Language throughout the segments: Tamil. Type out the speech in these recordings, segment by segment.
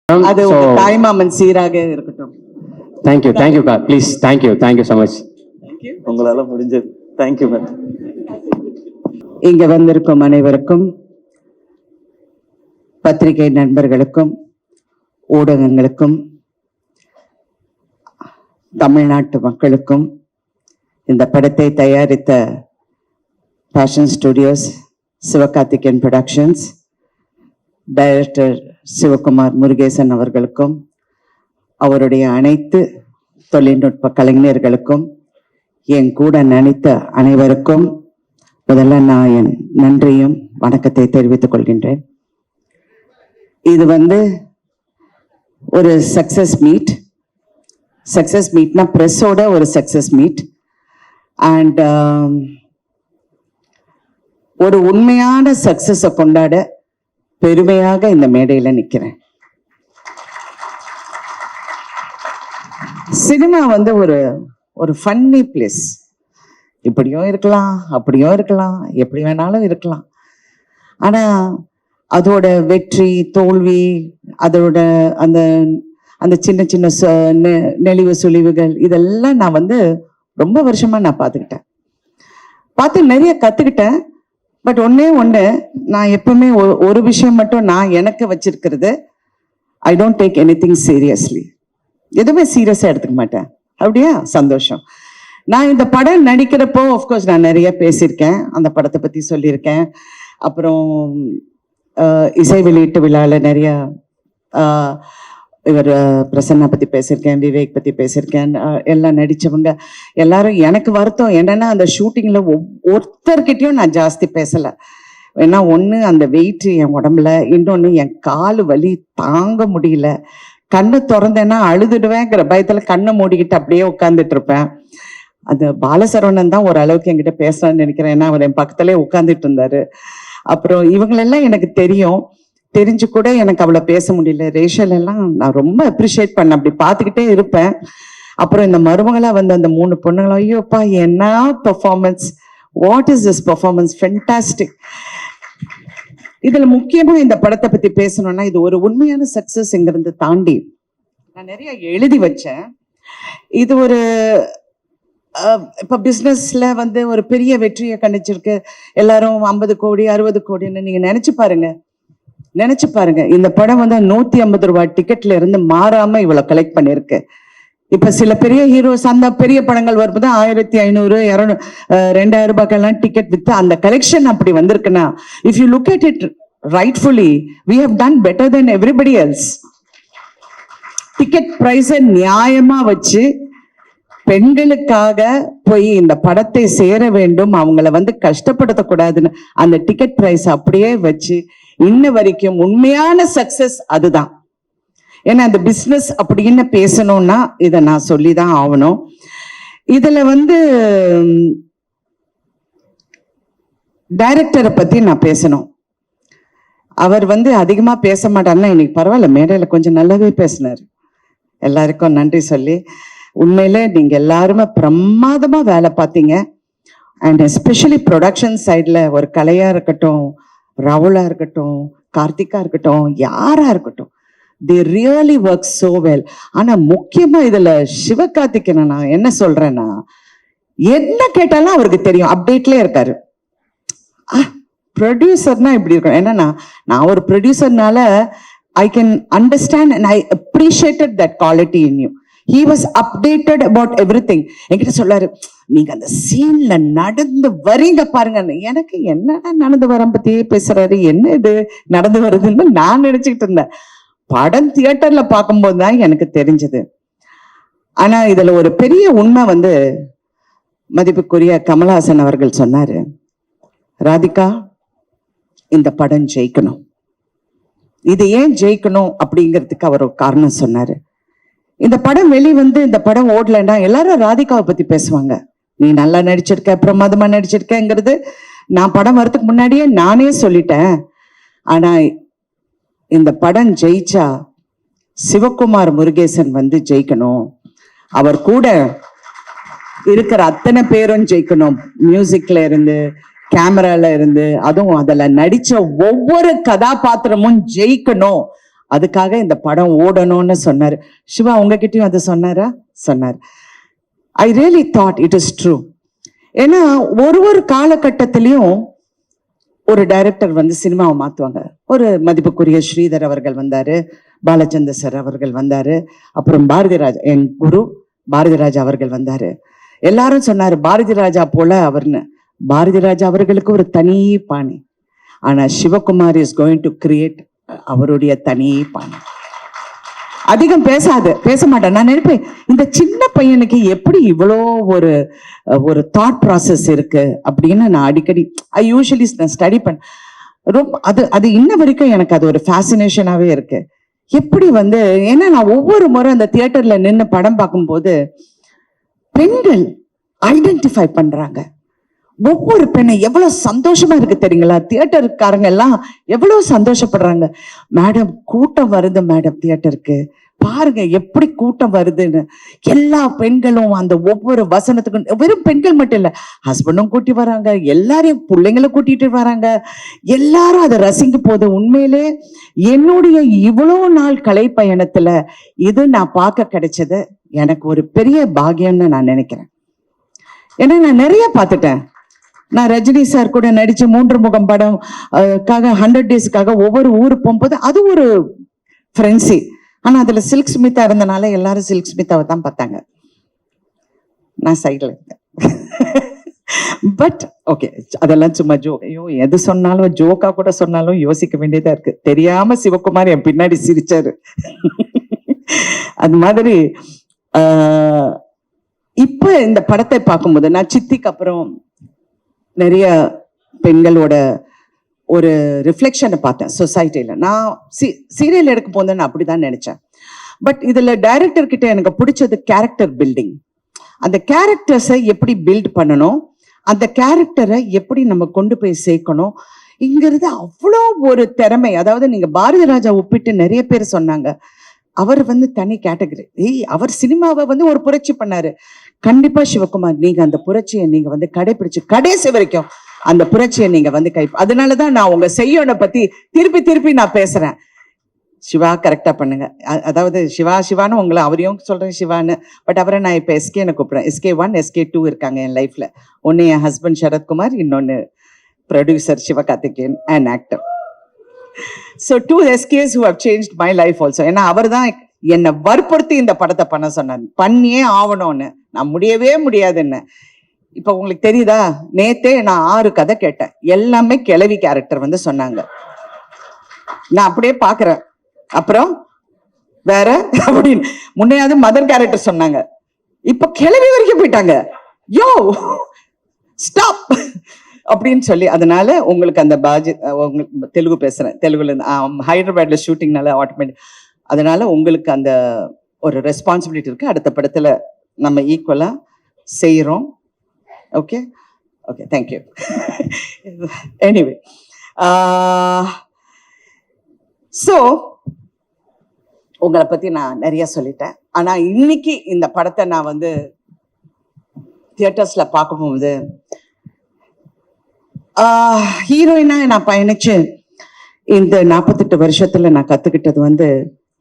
அது உங்க தாய்மாமன் சீராக இருக்கட்டும். Thank you please. Thank you so much. உங்களால முடிஞ்சது. Thank you ma'am. இங்க வந்திருக்கும் அனைவருக்கும், பத்திரிகை நண்பர்களுக்கும், ஊடகங்களுக்கும், தமிழ்நாட்டு மக்களுக்கும், இந்த படத்தை தயாரித்த Passion Studios, Sivakarthikeyan Productions, director Sivakumar Murugesan அவர்களுக்கும், அவருடைய அனைத்து தொழில்நுட்ப கலைஞர்களுக்கும், என் கூட நினைத்த அனைவருக்கும் முதல்ல நான் என் நன்றியும் வணக்கத்தை தெரிவித்துக் கொள்கின்றேன். இது ஒரு சக்சஸ் மீட்னா பிரஸோட ஒரு சக்சஸ் மீட். அண்ட் ஒரு உண்மையான சக்சஸை கொண்டாட பெருமையாக இந்த மேடையில நிக்கிறேன். சினிமா ஒரு ஃபன்னி பிளேஸ். இப்படியும் இருக்கலாம், அப்படியும் இருக்கலாம், எப்படி வேணாலும் இருக்கலாம். ஆனா அதோட வெற்றி தோல்வி, அதோட அந்த அந்த சின்ன சின்ன நெளிவு சுழிவுகள், இதெல்லாம் நான் ரொம்ப வருஷமா நான் பார்த்து நிறைய கத்துக்கிட்டேன். பட் ஒண்ணு நான் எப்பவுமே ஒரு விஷயம் மட்டும் நான் எனக்கு வச்சிருக்கிறது, I don't take anything seriously. எதுவுமே சீரியஸா எடுத்துக்க மாட்டேன். அப்படியா? சந்தோஷம். நான் இந்த படம் நடிக்கிறப்போ ஆஃப்கோர்ஸ் நான் நிறைய பேசியிருக்கேன், அந்த படத்தை பத்தி சொல்லியிருக்கேன். அப்புறம் இசை வெளியீட்டு விழாவில் நிறைய இவர் பிரசன்னா பத்தி பேசியிருக்கேன், விவேக் பத்தி பேசியிருக்கேன். எல்லாம் நடிச்சவங்க எல்லாரும். எனக்கு வருத்தம் என்னன்னா, அந்த ஷூட்டிங்ல ஒருத்தர்கிட்டயும் நான் ஜாஸ்தி பேசல. ஏன்னா ஒண்ணு அந்த வெயிட் என் உடம்புல, இன்னொன்னு என் காலு வலி தாங்க முடியல. கண்ணு திறந்தேன்னா அழுதுடுவேங்கிற பயத்துல கண்ணை மூடிக்கிட்டு அப்படியே உட்காந்துட்டு இருப்பேன். அந்த பாலசரவணன் தான் ஓரளவுக்கு என்கிட்ட பேசலான்னு நினைக்கிறேன், ஏன்னா அவர் என் பக்கத்திலே உட்காந்துட்டு இருந்தாரு. அப்புறம் இவங்களெல்லாம் எனக்கு தெரிஞ்சு கூட எனக்கு அவ்வளோ பேச முடியல. ரேஷல் எல்லாம் நான் ரொம்ப அப்ரிஷியேட் பண்ண, அப்படி பார்த்துக்கிட்டே இருப்பேன். அப்புறம் இந்த மருமகளா அந்த 3 பொண்ணுங்களும், ஐயோப்பா என்ன performance, what is this performance, fantastic. இதுல முக்கியமா இந்த படத்தை பத்தி பேசணும்னா, இது ஒரு உண்மையான சக்சஸ்ங்கிறது தாண்டி நான் நிறைய எழுதி வச்சேன். இது இப்ப பிசினஸ்ல ஒரு பெரிய வெற்றியை கண்டிச்சிருக்கு. எல்லாரும் 50 கோடி 60 கோடின்னு நீங்க நினைச்சு பாருங்க. இந்த படம் 150 ரூபாய் டிக்கெட்ல இருந்து மாறாம இவ்வளவு கலெக்ட் பண்ணிருக்கு. இப்ப சில பெரிய ஹீரோஸ் அந்த பெரிய படங்கள் வரும்போது 1500 200 2000 ரூபாய்க்கெல்லாம் டிக்கெட் வித்து அந்த கலெக்ஷன் அப்படி வந்திருக்குன்னா, if you look at it rightfully, we have done better than everybody else. Ticket பிரைஸ நியாயமா வச்சு பெண்களுக்காக போய் இந்த படத்தை சேர வேண்டும், அவங்கள கஷ்டப்படுத்தக்கூடாதுன்னு அந்த டிக்கெட் பிரைஸ் அப்படியே வச்சு இன்ன வரைக்கும் உண்மையான சக்சஸ் அதுதான். ஏன்னா அந்த பிசினஸ் அப்படின்னு பேசணும்னா இதை நான் சொல்லிதான் ஆகணும். இதுல டைரக்டரை பத்தி நான் பேசணும். அவர் அதிகமா பேச மாட்டாருன்னா, இன்னைக்கு பரவாயில்ல, மேடையில கொஞ்சம் நல்லாவே பேசினாரு. எல்லாருக்கும் நன்றி சொல்லி, உண்மையில நீங்க எல்லாருமே பிரமாதமா வேலை பார்த்தீங்க. அண்ட் எஸ்பெஷலி ப்ரொடக்ஷன் சைட்ல ஒரு கலையா இருக்கட்டும், ராகுலா இருக்கட்டும், கார்த்திகா இருக்கட்டும், யாரா இருக்கட்டும், they really work so well. ஆனா முக்கியமா இதுல சிவகார்த்திகேயன் நான் என்ன சொல்றேன்னா, என்ன கேட்டாலும் அவருக்கு தெரியும், அப்டேட்ல இருக்காரு. ப்ரொடியூசர்னா இப்படி இருக்கும். ஏன்னா நான் ஒரு ப்ரொடியூசர்னால I can understand and I appreciated that quality in you. He was updated about everything. என்கிட்ட சொல்லாரு, நீங்க அந்த சீன்ல நடந்து வரீங்க பாருங்க. எனக்கு என்னடா நடந்து வரம் பத்தியே பேசுறாரு, என்ன இது நடந்து வருதுன்னு நான் நினைச்சுக்கிட்டு இருந்தேன். படம் தியேட்டர்ல பார்க்கும்போது தான் எனக்கு தெரிஞ்சது. ஆனா இதுல ஒரு பெரிய உண்மை மதிப்புக்குரிய கமல்ஹாசன் அவர்கள் சொன்னாரு, ராதிகா இந்த படம் ஜெயிக்கணும். இது ஏன் ஜெயிக்கணும் அப்படிங்கிறதுக்கு அவர் ஒரு காரணம் சொன்னாரு. இந்த படம் இந்த படம் ஓடலைன்னா எல்லாரும் ராதிகாவை பத்தி பேசுவாங்க. நீ நல்லா நடிச்சிருக்க, பிரமாதமா நடிச்சிருக்கங்கிறது நான் படம் வரதுக்கு முன்னாடியே நானே சொல்லிட்டேன். ஆனா இந்த படம் ஜெயிச்சா சிவகுமார் முருகேசன் ஜெயிக்கணும், அவர் கூட இருக்கிற அத்தனை பேரும் ஜெயிக்கணும். மியூசிக்ல இருந்து, கேமரால இருந்து, அதுவும் அதுல நடிச்ச ஒவ்வொரு கதாபாத்திரமும் ஜெயிக்கணும் அதுக்காக இந்த படம் ஓடணும்னு சொன்னாரு. சிவா உங்ககிட்டயும் அது சொன்னாரா? சொன்னார். I really thought it is true. ஏன்னா ஒரு காலகட்டத்திலையும் ஒரு டைரக்டர் வந்து சினிமாவை மாத்துவாங்க. ஒரு மதிப்புக்குரிய ஸ்ரீதர் அவர்கள் வந்தாரு, பாலச்சந்தர் சார் அவர்கள் வந்தாரு, அப்புறம் பாரதி ராஜா, என் குரு பாரதி ராஜா அவர்கள் வந்தாரு. எல்லாரும் சொன்னாரு பாரதி ராஜா போல அவர்னு. பாரதி ராஜா அவர்களுக்கு ஒரு தனி பாணி. ஆனா Sivakumar is going to create அவருடைய தனி பாணி. அதிகம் பேச மாட்டேன். நான் நினைப்பேன் இந்த சின்ன பையனுக்கு எப்படி இவ்வளோ ஒரு தாட் ப்ராசஸ் இருக்கு அப்படின்னு நான் அடிக்கடி யூஸ்வலி ஸ்டடி பண்ண ரொம்ப அது இன்ன வரைக்கும் எனக்கு அது ஒரு ஃபேசினேஷனாவே இருக்கு. எப்படி வந்து ஏன்னா நான் ஒவ்வொரு முறை அந்த தியேட்டர்ல நின்று படம் பார்க்கும்போது பெண்கள் ஐடென்டிஃபை பண்றாங்க. ஒவ்வொரு பெண்ணை எவ்வளவு சந்தோஷமா இருக்கு தெரியுங்களா? தியேட்டருக்காரங்க எல்லாம் எவ்வளவு சந்தோஷப்படுறாங்க. மேடம் கூட்டம் வருது மேடம், தியேட்டருக்கு பாருங்க எப்படி கூட்டம் வருதுன்னு. எல்லா பெண்களும் அந்த ஒவ்வொரு வசனத்துக்கும், வெறும் பெண்கள் மட்டும் இல்ல, ஹஸ்பண்டும் கூட்டி வராங்க, எல்லாரையும் பிள்ளைங்களை கூட்டிட்டு வராங்க, எல்லாரும் அதை ரசிக்க போது. உண்மையிலே என்னுடைய இவ்வளவு நாள் கலை பயணத்துல இது நான் பார்க்க கிடைச்சது எனக்கு ஒரு பெரிய பாக்கியம்னு நான் நினைக்கிறேன். ஏன்னா நான் நிறைய பார்த்துட்டேன். நான் ரஜினி சார் கூட நடிச்ச 3 முகம் படம் 100 டேஸ்க்காக ஒவ்வொரு ஊரு போகும்போது அது ஒரு ஃப்ரெண்ட்ஸி. ஆனா அதுல சில்க் ஸ்மிதா இருந்தனால எல்லாரும் சில்க் ஸ்மிதாவை தான் பார்த்தாங்க. நான் சைட்ல இருந்தேன். பட் ஓகே, அதெல்லாம் சும்மா ஜோக். ஐயோ எது சொன்னாலும் ஜோக்கா கூட சொன்னாலும் யோசிக்க வேண்டியதா இருக்கு. தெரியாம சிவகுமார் என் பின்னாடி சிரிச்சாரு. அது மாதிரி இப்ப இந்த படத்தை பார்க்கும்போது நான் சித்திக்கு அப்புறம் நிறைய பெண்களோட ஒரு ரிஃப்ளெக்ஷனை பார்த்தேன் சொசைட்டில. நான் சீரியல் எடுக்க போது அப்படிதான் நினைச்சேன். பட் இதுல டைரக்டர் கிட்ட எனக்கு பிடிச்சது கேரக்டர் பில்டிங். அந்த கேரக்டர்ஸை எப்படி பில்ட் பண்ணணும், அந்த கேரக்டரை எப்படி நம்ம கொண்டு போய் சேர்க்கணும் இங்கிறது அவ்வளோ ஒரு திறமை. அதாவது நீங்க பாரதி ராஜா ஒப்பிட்டு நிறைய பேர் சொன்னாங்க, அவர் வந்து தனி கேட்டகரி. அவர் சினிமாவை வந்து ஒரு புரட்சி பண்ணாரு. கண்டிப்பா சிவகுமார் நீங்க அந்த புரட்சியை நீங்க வந்து கடைபிடிச்சு கடைசி வரைக்கும் அந்த புரட்சியை நீங்க வந்து அதனாலதான் நான் உங்க செய்யோட பத்தி திருப்பி நான் பேசுறேன். சிவா கரெக்டா பண்ணுங்க. அதாவது சிவான்னு உங்களை அவரையும் சொல்றேன் சிவான்னு. பட் அவரை நான் இப்ப எஸ்கேன்னு கூப்பிடுறேன். SK1 SK2 இருக்காங்க என் லைஃப்ல. ஒன்னு என் ஹஸ்பண்ட் சரத்குமார், இன்னொன்னு producer Sivakarthikeyan and actor. So 2 SKs who have changed my life also. ஏன்னா அவர் தான் என்னை வற்புறுத்தி இந்த படத்தை பண்ண சொன்னார். பண்ணியே ஆகணும்னு. நான் முடியவே முடியாதுன்னு. இப்ப உங்களுக்கு தெரியுதா, நேத்தே நான் 6 கதை கேட்டேன். எல்லாமே கிழவி கேரக்டர் வந்து சொன்னாங்க. நான் அப்படியே பாக்குறேன். அப்புறம் வேற அப்படின்னு முன்னையாவது மதர் கேரக்டர் சொன்னாங்க, இப்ப கிழவி வரைக்கும் போயிட்டாங்க. யோ ஸ்டாப் அப்படின்னு சொல்லி. அதனால உங்களுக்கு அந்த தெலுங்கு பேசுறேன், தெலுங்குல ஹைதராபாத்ல ஷூட்டிங்னால ஆட்டோமேட்டிக். அதனால உங்களுக்கு அந்த ஒரு ரெஸ்பான்சிபிலிட்டி இருக்கு. அடுத்த படத்துல நம்ம ஈக்குவலா செய்யறோம். Okay okay, thank you. Anyway, so உங்களை பத்தி நான் நிறைய சொல்லிட்டேன். ஆனா இன்னைக்கு இந்த படத்தை நான் வந்து தியேட்டர்ஸ்ல பார்க்கும்போது ஹீரோயினா நான் பயணிச்சு இந்த 48 வருஷத்துல நான் கத்துக்கிட்டது வந்து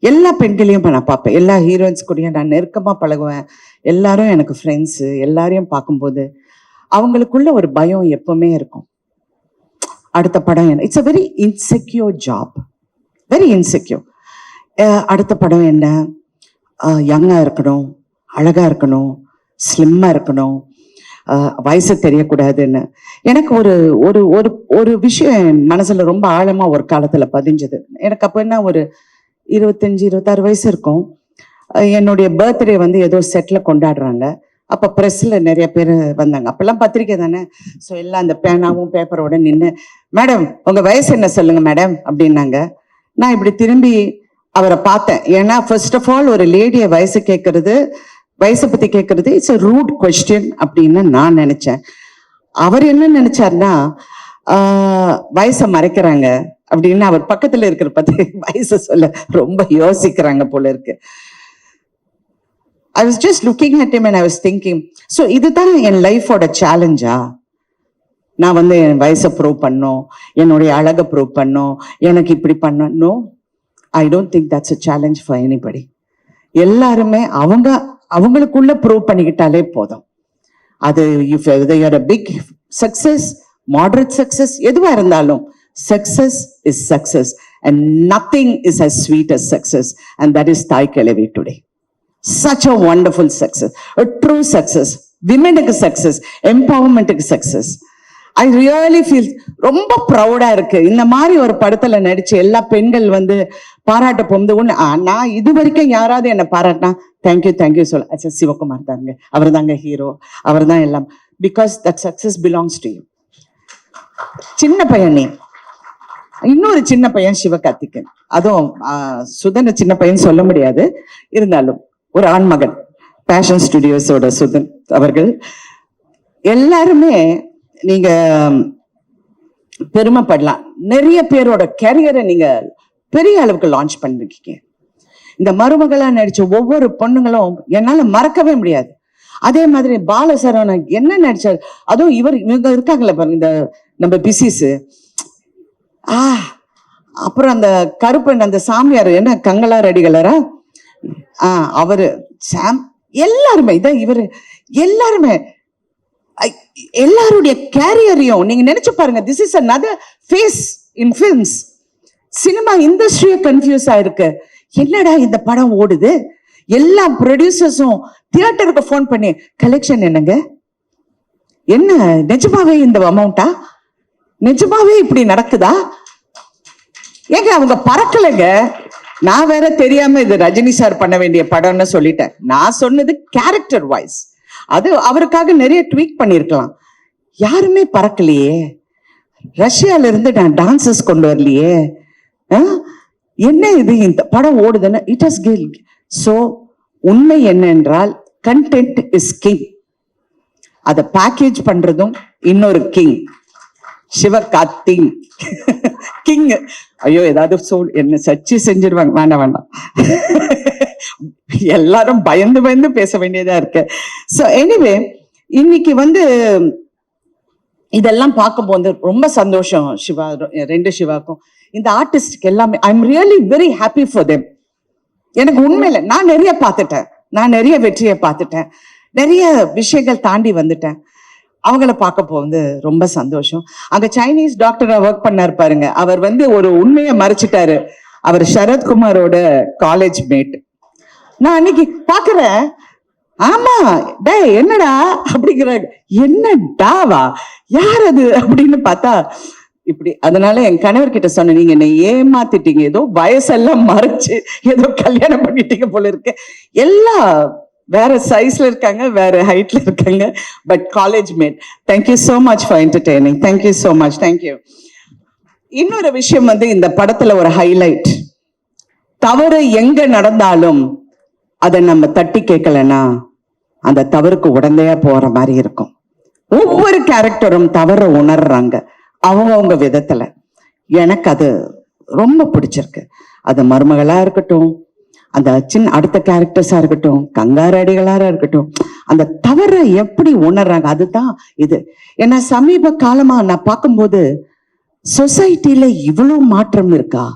எல்லா பெண்களையும் நான் பார்ப்பேன். எல்லா ஹீரோயின்ஸ் கூடயும் நான் நெருக்கமா பழகுவேன். எல்லாரும் எனக்கு ஃப்ரெண்ட்ஸ். எல்லாரையும் பார்க்கும்போது அவங்களுக்குள்ள ஒரு பயம் எப்பவுமே இருக்கும். அடுத்த படம் என்ன, it's a very insecure job, very insecure. அடுத்த படம் என்ன, யங்கா இருக்கணும், அழகா இருக்கணும், ஸ்லிம்மா இருக்கணும், வயசு தெரியக்கூடாதுன்னு. எனக்கு ஒரு ஒரு ஒரு ஒரு விஷயம் என் மனசுல ரொம்ப ஆழமா ஒரு காலத்துல பதிஞ்சது. எனக்கு அப்ப என்ன ஒரு 25-26 வயசு இருக்கும். என்னுடைய பர்த்டே வந்து ஏதோ செட்ல கொண்டாடுறாங்க. அப்ப பிரஸ்ல நிறைய பேர் வந்தாங்க. அப்பெல்லாம் பத்திரிக்கை தானே. ஸோ எல்லாம் அந்த பேனாவும் பேப்பரோட நின்று, மேடம் உங்க வயசு என்ன சொல்லுங்க மேடம் அப்படின்னாங்க. நான் இப்படி திரும்பி அவரை பார்த்தேன். ஏன்னா ஃபர்ஸ்ட் ஆஃப் ஆல் ஒரு லேடிய வயசை பத்தி கேட்கறது இட்ஸ் a rude question அப்படின்னு நான் நினைச்சேன். அவர் என்ன நினைச்சாருன்னா வயசை மறைக்கிறாங்க அப்படின்னு. அவர் பக்கத்துல இருக்கிற பத்தி வயசை சொல்ல ரொம்ப யோசிக்கிறாங்க போல இருக்கு. I was just looking at him and I was thinking, so இதுதான் என் லைஃபோட சேலஞ்சா? நான் வந்து என் வயசை ப்ரூவ் பண்ணோம், என்னுடைய அழகை ப்ரூவ் பண்ணோம், எனக்கு இப்படி பண்ணணும். I don't think that's a challenge for anybody. எல்லாருமே அவங்களுக்குள்ள ப்ரூவ் பண்ணிக்கிட்டாலே போதும். அது if you're a big success, moderate success, எதுவா இருந்தாலும் success is success and nothing is as sweet as success, and that is Thai Kelavi today. Such a wonderful success, a true success, women success, empowerment success. I really feel ரொம்ப ப்ரௌடா இருக்கு. இந்த மாதிரி ஒரு படத்துல நடிச்சு எல்லா பெண்கள் வந்து பாராட்ட போகும்போது ஒண்ணு நான் இது வரைக்கும் யாராவது என்ன பாராட்டினா தேங்க்யூ சொல்ல அச்சா சிவகுமார் தாங்க, அவர் தாங்க ஹீரோ, அவர் தான் எல்லாம். Because that success belongs to you. சின்ன பையன், இன்னொரு சின்ன பையன் சிவகார்த்திகேயன், அதுவும் சுதன் சின்ன பையன் சொல்ல முடியாது, இருந்தாலும் ஒரு ஆண்மகன், பேஷன் ஸ்டுடியோஸோட சுதன் அவர்கள். எல்லாருமே நீங்க பெருமைப்படலாம். நிறைய பேரோட கேரியரை நீங்க பெரிய அளவுக்கு லான்ச் பண்ணிருக்கீங்க. இந்த மருமகளா நடிச்ச ஒவ்வொரு பொண்ணுங்களும் என்னால மறக்கவே முடியாது. அதே மாதிரி பாலசரவணன் என்ன நடிச்சாரு, அதுவும் இவங்க இருக்காங்களே பாருங்க, இந்த நம்ம பிசிஸ், அப்புறம் அந்த கருப்பன், அந்த சாமியார் என்ன கங்களா ரெடிகளரா, அவரு சாம், எல்லாருமே இதான் இவரு, எல்லாருமே எல்லாருடைய கேரியரையும் நீங்க நினைச்சு பாருங்க. This is another phase in films. Cinema இண்டஸ்ட்ரியே கன்ஃபியூஸ் ஆயிருக்கு. என்னடா இந்த படம் ஓடுது, எல்லா ப்ரொடியூசர்ஸும் தியேட்டருக்கு போன் பண்ணி கலெக்ஷன் என்னங்க, என்ன நிஜமாவே இந்த அமௌண்டா, நிஜமாவே இப்படி நடக்குதா, ஏங்க அவங்க பறக்கலைங்க. நான் வேற தெரியாம இது ரஜினி சார் பண்ண வேண்டிய படம்னு சொல்லிட்டேன். நான் சொன்னது கேரக்டர் வைஸ், அது அவருக்காக நிறைய ட்வீட் பண்ணிருக்கலாம். யாருமே பறக்கலையே. ரஷ்யால இருந்து நான் டான்சஸ் கொண்டு வரலையே. என்ன இது இந்த படம் ஓடுதுன்னு இட் ஹஸ் கில். சோ உண்மை என்னென்றால் கண்டென்ட் இஸ் கிங். அதை பேக்கேஜ் பண்றதும் இன்னொரு கிங், சிவகார்த்திக் கிங். ஐயோ ஏதாவது என்ன சர்ச்சை செஞ்சிருவாங்க, வேண்டாம் எல்லாரும் பயந்து பேச வேண்டியதா இருக்கு. சோ எனிவே இன்னைக்கு வந்து இதெல்லாம் பார்க்கும்போது ரொம்ப சந்தோஷம். சிவா, ரெண்டு சிவாக்கும் இந்த ஆர்டிஸ்டுக்கு எல்லாமே I am really very happy for them. எனக்கு உண்மையில நான் நிறைய பார்த்துட்டேன், நான் நிறைய வெற்றியை பார்த்துட்டேன், நிறைய விஷயங்கள் தாண்டி வந்துட்டேன். அவங்கள பார்க்க போகுது ரொம்ப சந்தோஷம். அங்க சைனீஸ் டாக்டரா ஒர்க் பண்ணாரு பாருங்க, அவர் வந்து ஒரு உண்மையை மறைச்சிட்டாரு. அவர் சரத்குமாரோட காலேஜ் மேட். நான் அன்னைக்கு பாக்குறேன், ஆமா டே என்னடா அப்படிங்கிறாரு. என்னடாவா, யார் அது அப்படின்னு பார்த்தா இப்படி. அதனால என் கணவர்கிட்ட சொன்னேன், நீங்க என்னை ஏமாத்திட்டீங்க, ஏதோ வயசெல்லாம் மறைச்சு ஏதோ கல்யாணம் பண்ணிட்டீங்க போல இருக்கு. எல்லா வேற சைஸ்ல இருக்காங்க, வேற ஹைட்ல இருக்காங்க, but college mate. Thank you so much for entertaining. Thank you so much, thank you. இன்னொரு விஷயம் வந்து இந்த படத்துல ஒரு ஹைலைட், தவறு எங்க நடந்தாலும் அதை நம்ம தட்டி கேட்கலன்னா அந்த தவறுக்கு உடந்தையா போற மாதிரி இருக்கும். ஒவ்வொரு கேரக்டரும் தவற உணர்றாங்க அவங்க விதத்துல. எனக்கு அது ரொம்ப பிடிச்சிருக்கு. அது மருமகளா இருக்கட்டும், அந்த சின்ன அடுத்த கேரக்டர்ஸா இருக்கட்டும், கங்காரடிகளா இருக்கட்டும், அந்த தவறை எப்படி உணர்றாங்க, அதுதான் இது. ஏன்னா சமீப காலமா நான் பார்க்கும்போது சொசைட்டில இவ்வளவு மாற்றம் இருக்கா,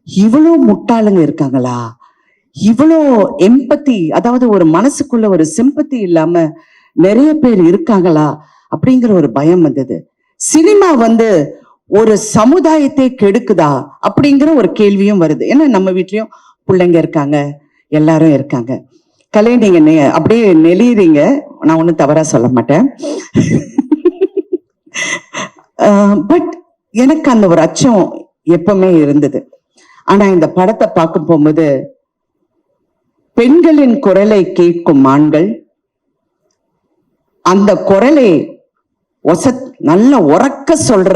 இவ்வளவு முட்டாளுங்க இருக்காங்களா, இவ்வளோ எம்பத்தி, அதாவது ஒரு மனசுக்குள்ள ஒரு சிம்பத்தி இல்லாம நிறைய பேர் இருக்காங்களா அப்படிங்கிற ஒரு பயம் வந்தது. சினிமா வந்து ஒரு சமுதாயத்தை கெடுக்குதா அப்படிங்கிற ஒரு கேள்வியும் வருது. ஏன்னா நம்ம வீட்லயும் பிள்ளைங்க இருக்காங்க, எல்லாரும் இருக்காங்க. கலை நீங்க அப்படியே நெளிறீங்க, நான் ஒன்றும் தவறா சொல்ல மாட்டேன். பட் எனக்கு அந்த ஒரு அச்சம் எப்பவுமே இருந்தது. ஆனா இந்த படத்தை பார்க்க போகும்போது பெண்களின் குரலை கேட்கும் ஆண்கள், அந்த குரலை நல்ல உறக்க சொல்ற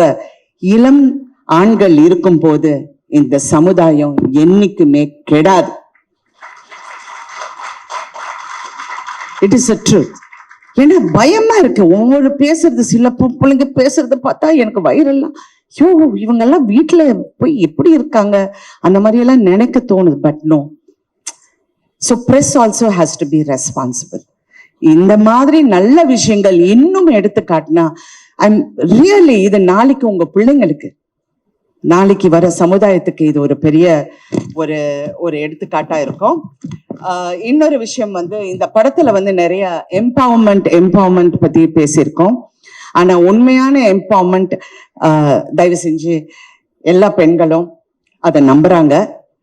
இளம் ஆண்கள் இருக்கும் போது இந்த சமுதாயம் என்னைக்குமே கெடாது. It is a truth. ஏன்னா பயமா இருக்கு ஒவ்வொரு பேசுறது, சில பிள்ளைங்க பேசுறத பார்த்தா எனக்கு வயிறெல்லாம், ஐயோ இவங்கெல்லாம் வீட்டுல போய் எப்படி இருக்காங்க அந்த மாதிரி எல்லாம் நினைக்க தோணுது. But no. So press also has to be responsible. இந்த மாதிரி நல்ல விஷயங்கள் இன்னும் எடுத்து காட்டினா ஐம் ரியலி, இது நாளைக்கு உங்க பிள்ளைங்களுக்கு நாளைக்கு வர சமுதாயத்துக்கு இது ஒரு பெரிய ஒரு ஒரு எடுத்துக்காட்டா இருக்கும். இன்னொரு விஷயம் வந்து இந்த படத்துல வந்து நிறைய எம்பவர்மெண்ட் பத்தி பேசியிருக்கோம். ஆனா உண்மையான எம்பவர்மெண்ட் தயவு செஞ்சு எல்லா பெண்களும் அதை நம்புறாங்க,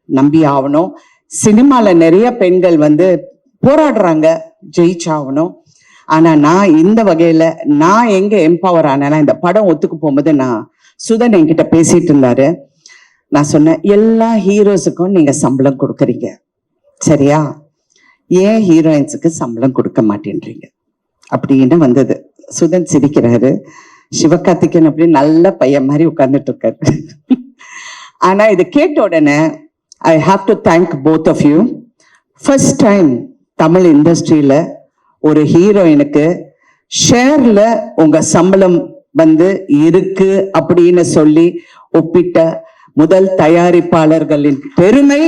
நம்பி ஆகணும். சினிமால நிறைய பெண்கள் வந்து போராடுறாங்க, ஜெயிச்சாகணும். ஆனா நான் இந்த வகையில நான் எங்க எம்பவர் ஆனேன்னா, இந்த படம் ஒத்துக்கு போகும்போது சுதன் என்கிட்ட பேசிட்டு இருந்தாரு. நான் சொன்னேன், எல்லா ஹீரோஸுக்கும் நீங்க சம்பளம் கொடுக்குறீங்க, சரியா? ஏன் ஹீரோயின்ஸுக்கு சம்பளம் கொடுக்க மாட்டேன்றீங்க அப்படின்னு வந்தது. சுதன் சிரிக்கிறாரு. சிவகார்த்திகேயன் அப்படி நல்ல பையன் மாதிரி உட்கார்ந்துட்டு இருக்காரு. ஆனா இது கேட்ட உடனே I have to thank both of you. First time Tamil இண்டஸ்ட்ரியில ஒரு ஹீரோயினுக்கு ஷேர்ல உங்க சம்பளம் வந்து இருக்கு அப்படின்னு சொல்லி ஒப்பிட்ட முதல் தயாரிப்பாளர்களின் பெருமை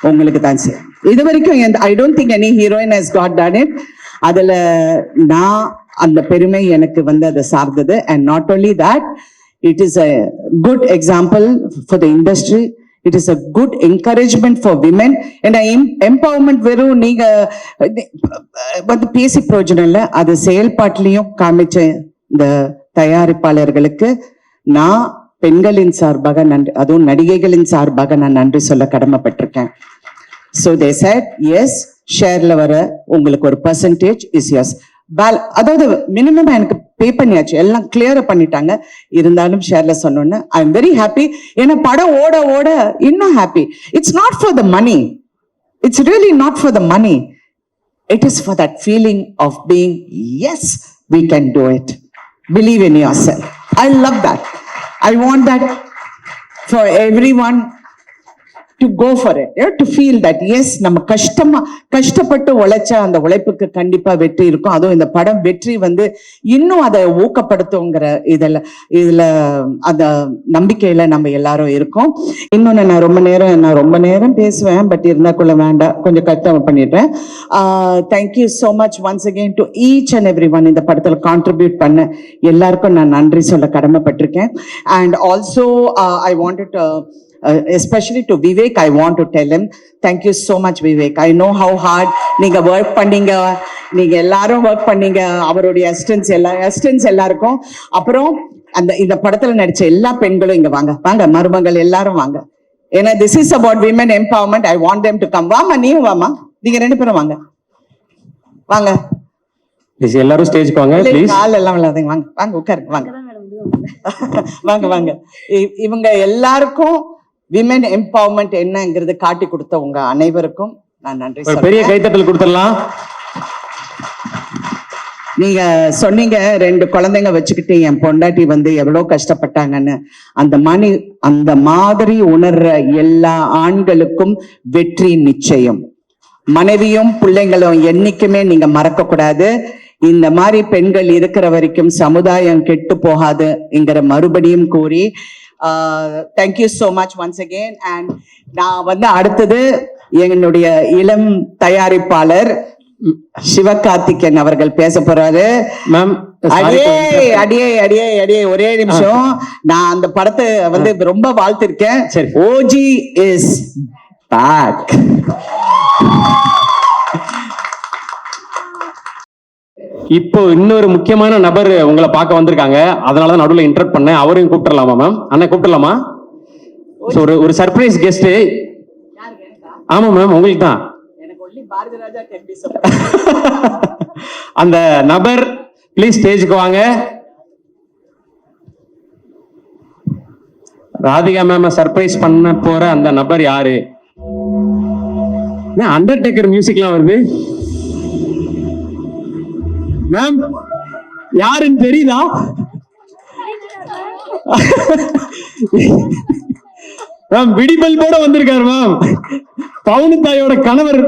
உங்களுக்கு தான் சார். இது வரைக்கும் ஐ don't think any heroine has got done it. அதுல நான் அந்த பெருமை எனக்கு வந்து அதை சார்ந்தது. And not only that, it is a good example for the industry. It is a good encouragement for women. ஏன்னா எம்பவர்மெண்ட் வெறும் நீங்க வந்து பேசி பிரயோஜனம் இல்லை, அது செயல்பாட்டிலையும் காமிச்ச இந்த தயாரிப்பாளர்களுக்கு நான் பெண்களின் சார்பாக நன்றி, அதுவும் நடிகைகளின் சார்பாக நான் நன்றி சொல்ல கடமைப்பட்டிருக்கேன். So they said yes, ஷேர்ல வர உங்களுக்கு ஒரு பர்சன்டேஜ் இஸ் யஸ். அதாவது மினிமம் எனக்கு பே பண்ணியாச்சு, எல்லாம் கிளியர் பண்ணிட்டாங்க. இருந்தாலும் ஷேர்ல சொன்னோன்னு ஐ எம் வெரி ஹாப்பி. ஏன்னா படம் ஓட ஓட இன்னும் happy. It's not for the money, it's really not for the money. It is for that feeling of being, yes, we can do it. Believe in yourself. I love that. I want that for everyone to go for it, to feel that yes, நம்ம கஷ்டப்பட்டு உழைச்சா அந்த உழைப்புக்கு கண்டிப்பா வெற்றி இருக்கும். அதுவும் இந்த படம் வெற்றி வந்து இன்னும் அதை ஊக்கப்படுத்துங்கிற இதுல அந்த நம்பிக்கையில நம்ம எல்லாரும் இருக்கோம். இன்னொன்னு, நான் ரொம்ப நேரம் பேசுவேன், பட் இருந்தாக்குள்ள வேண்டாம், கொஞ்சம் கஷ்டம் பண்ணிடுறேன். Thank you so much once again to each and every one. இந்த படத்துல கான்ட்ரிபியூட் பண்ண எல்லாருக்கும் நான் நன்றி சொல்ல கடமைப்பட்டிருக்கேன். And also I wanted especially to Vivek, I want to tell him thank you so much Vivek. I know how hard நீங்க work பண்ணீங்க, நீங்க எல்லாரும் work பண்ணீங்க, அவருடைய assistants எல்லாருக்கும். அப்புறம் இந்த படத்துல நடிச்ச எல்லா பெண்களும் இங்க வாங்க மருமகள் எல்லாரும் வாங்க. ஏன்னா this is about women empowerment. I want them to come. வாமா, நீயும் வாமா, நீங்க ரெண்டு பேரும் வாங்க ப்ளீஸ். எல்லாரும் ஸ்டேஜ்க்கு வாங்க ப்ளீஸ். கால் எல்லாம் விளையாடுங்க, வாங்க உட்காருங்க, வாங்க. இவங்க எல்லாருக்கும் விமென் எம்பவர்மெண்ட் என்னங்கிறது காட்டி கொடுத்த உங்க அனைவருக்கும் நான் நன்றி சொல்றேன். பெரிய கைத்தட்டல் கொடுத்துடலாம். நீங்க சொன்னீங்க 2 குழந்தைங்க வச்சுக்கிட்டு என் பொண்டாட்டி வந்து எவ்வளவு கஷ்டப்பட்டாங்கன்னு. அந்த மாதிரி உணர்ற எல்லா ஆண்களுக்கும் வெற்றி நிச்சயம். மனைவியும் பிள்ளைங்களும் என்னைக்குமே நீங்க மறக்க கூடாது. இந்த மாதிரி பெண்கள் இருக்கிற வரைக்கும் சமுதாயம் கெட்டு போகாதுங்கிற மறுபடியும் கூறி thank you so much once again. And நான் வந்து அடுத்தது என்னுடைய இளம் தயாரிப்பாளர் சிவகார்த்திகேயன் அவர்கள் பேச போறாரு. மேம், அடியே ஒரே நிமிஷம். நான் அந்த படத்தை வந்து ரொம்ப வாழ்த்திருக்கேன். OG is back. இப்போ இன்னொரு முக்கியமான நபர் உங்களை பார்க்க வந்திருக்காங்க, அதனாலதான் நடுவில் இன்டர்ட் பண்ணேன். அவரையும் கூப்பிடலாமா மேம்? அண்ணன் கூப்பிடலாமா? ஒரு சர்ப்ரைஸ் கெஸ்ட். ஆமா மேம், உங்களுக்கு தான். அந்த நபர் ப்ளீஸ் ஸ்டேஜுக்கு வாங்க. ராதிகா மேம் சர்ப்ரைஸ் பண்ண போற அந்த நபர் யாரு? அண்டர்டேக்கர் மியூசிக்லாம் வருது மேம். யாருன்னு தெரியுதா? மேம் விடிபல் போட வந்திருக்காரு மேம். பவுனு தாயோட கணவர்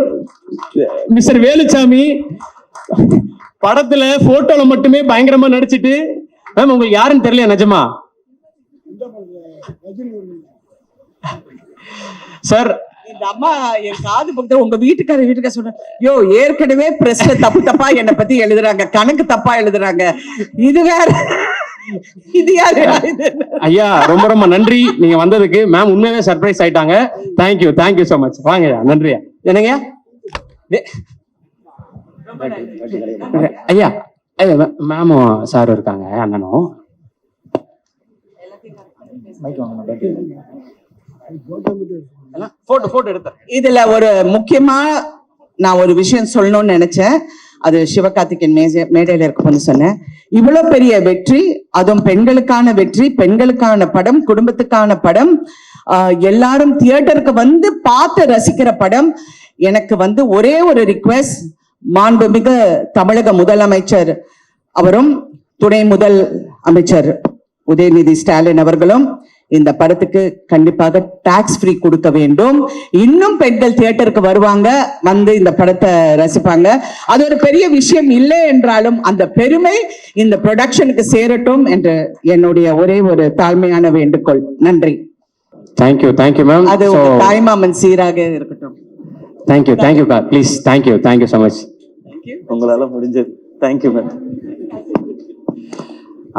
மிஸ்டர் வேலுச்சாமி படத்துல போட்டோல மட்டுமே பயங்கரமா நடிச்சிட்டு. மேம் உங்களுக்கு யாருன்னு தெரியல நிஜமா? சார், இந்த அம்மா என் காது பக்கத்துல உங்க வீட்டுக்கார சொன்ன, யோ ஏற்கனவே பிரஸ்ல தப்பா என்னை பத்தி எழுதுறாங்க, கணக்கு தப்பா எழுதுறாங்க, இது வேற இது யாரு ஐயா ரொம்ப ரொம்ப நன்றி நீங்க வந்ததுக்கு. மேம் உண்மையாவே சர்ப்ரைஸ் ஆயிட்டாங்க. Thank you so much. வாங்க நன்றியா. என்னங்க ஐயா மேமும் சாரும் இருக்காங்க, அண்ணனும். போட்டோ எடுத்தேன். இதுல ஒரு முக்கியமா நான் ஒரு விஷயம் சொல்லணும்னு நினைச்சேன். அது சிவகார்த்திகேயன் மேடையில இருக்கும்போது சொன்னேன். இவ்வளவு பெரிய வெற்றி, அதுவும் பெண்களுக்கான வெற்றி, பெண்களுக்கான படம், குடும்பத்துக்கான படம், எல்லாரும் தியேட்டருக்கு வந்து பார்த்து ரசிக்கிற படம். எனக்கு வந்து ஒரே ஒரு ரிக்வெஸ்ட், மாண்புமிகு தமிழக முதலமைச்சர் அவரும் துணை முதல் அமைச்சர் உதயநிதி ஸ்டாலின் அவர்களும் இந்த படத்துக்கு கண்டிப்பாக டாக்ஸ் ஃப்ரீ கொடுக்க வேண்டும். இன்னும் பெண்கள் தியேட்டருக்கு வருவாங்க, வந்து இந்த படத்தை ரசிப்பாங்க. அது ஒரு பெரிய விஷயம் இல்லை என்றாலும் அந்த பெருமை இந்த ப்ரொடக்ஷனுக்கு சேரட்டும் என்று என்னுடைய ஒரே ஒரு தாழ்மையான வேண்டுகோள். நன்றி. Thank you ma'am. அது உங்க தாய்மாமன் சீராக இருக்கட்டும். Thank you please. Thank you so much. உங்களால முடிஞ்சது. Thank you ma'am.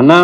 அண்ணா